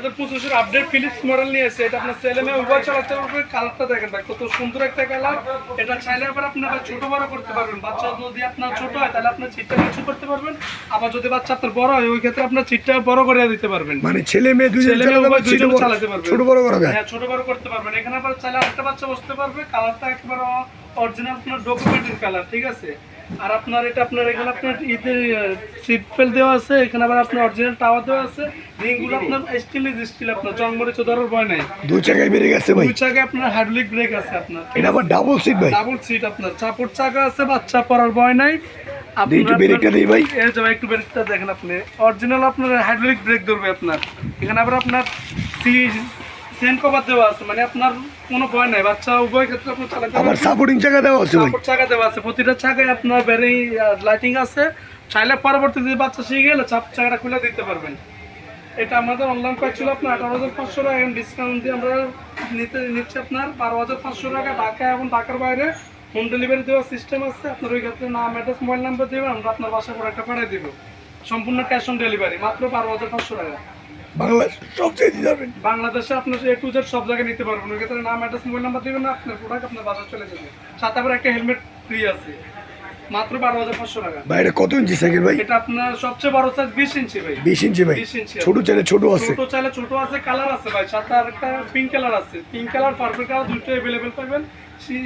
2025 এর update Philips model নিয়ে এসেছে। এটা আপনার ছেলে মেয়ে উভয় চালাতে পারবে। কালারটা দেখেন ভাই কত সুন্দর একটা কালার। এটা চাইলে আবার আপনারা ছোট বড় করতে পারবেন। বাচ্চা যদি আপনার ছোট হয় তাহলে আপনার সিটটা নিচু করতে পারবেন, আবার যদি বাচ্চা আপনার বড় হয় ওই ক্ষেত্রে আপনার সিটটা বড় করে দিতে পারবেন। মানে ছেলে মেয়ে দুইজন চালাতে পারবেন, ছোট বড় করা যায়। হ্যাঁ ছোট বড় করতে পারবেন। এখানে আবার চাইলে আরেকটা বাচ্চা বসতে পারবে। কালারটা একেবারে অরিজিনাল আপনার ডকুমেন্টের কালার, ঠিক আছে। আর আপনার এটা আপনার এখানে আপনার সিট বেল্ট দেওয়া আছে, এখানে আবার আপনার অরিজিনাল টাওয়ার দেওয়া আছে। রিংগুলো আপনার স্টিল আপনার জংমরিচ ধরার ভয় নাই। দুই চাকায় ব্রেক আছে ভাই, দুই চাকায় আপনার হাইড্রোলিক ব্রেক আছে আপনার। এটা আবার ডাবল সিট ভাই, ডাবল সিট আপনার চাপড় চাকা আছে, বাচ্চা পড়ার ভয় নাই। একটু ব্রেকটা দেই ভাই, এই যে একটু ব্রেকটা দেখেন আপনি, অরিজিনাল আপনার হাইড্রোলিক ব্রেক ধরবে আপনার। এখানে আবার আপনার সেন কভার দেওয়া আছে, মানে আপনার কোনো ভয় নাই, বাচ্চা উভয় ক্ষেত্রে আপনি চালাতে পারবেন। আবার সাপোর্টিং চাকা দেওয়া আছে ভাই, সাপোর্ট চাকা দেওয়া আছে, প্রতিটা চাকায় আপনার ব্যারিং লাইটিং আছে। চাইলে পরবর্তীতে বাচ্চা শিখে গেলে চাকাটা খুলে দিতে পারবেন। এটা আমাদের অনলাইন প্রাইস ছিল আপনার 18,500 টাকা, এখন ডিসকাউন্ট দিয়ে আমরা নিচ্ছি আপনার 12,500 টাকা। ঢাকা এবং ঢাকার বাইরে হোম ডেলিভারি দেওয়ার সিস্টেম আছে। আপনার ওই ক্ষেত্রে নাম, অ্যাড্রেস, মোবাইল নাম্বার দেবেন, আমরা আপনার বাসায় প্রোডাক্টটা পাঠিয়ে দেবো। সম্পূর্ণ ক্যাশ অন ডেলিভারি, মাত্র 12,500 টাকা। বাংলাদেশ সব জায়গায় যাবেন, বাংলাদেশে আপনার A to Z সব জায়গায় নিতে পারবেন। ওই ক্ষেত্রে নাম, অ্যাড্রেস, মোবাইল নাম্বার দেবেন না, আপনার প্রোডাক্ট আপনার বাজার চলে যাবে। সাথে আবার একটা হেলমেট ফ্রি আছে, মাত্র 12,500 টাকা। ভাই এটা কত ইঞ্চি সাইকেল ভাই? এটা আপনার সবচেয়ে বড় সাইজ 20 ইঞ্চি ভাই। 20 ইঞ্চি ভাই, 20 ইঞ্চি। ছোট চাইলে ছোট আছে, ছোট চাইলে ছোট আছে, কালার আছে ভাই। সাথে আরেকটা পিঙ্ক কালার আছে, পিঙ্ক কালার পার্পল কালার দুটো अवेलेबल পাবেন।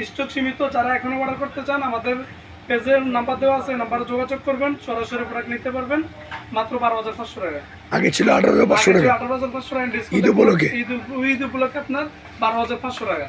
স্টক সীমিত, যারা এখনো অর্ডার করতে চান আমাদের পেজের নাম্বার দেওয়া আছে, নাম্বারে যোগাযোগ করবেন, সরাসরি প্রোডাক্ট নিতে পারবেন। মাত্র 12,500 টাকা। আগে ছিল 18,500 টাকা। 18,500 টাকা ডিসকাউন্ট। ঈদ উপলক্ষে ঈদ উপলক্ষে আপনার 12,500 টাকা।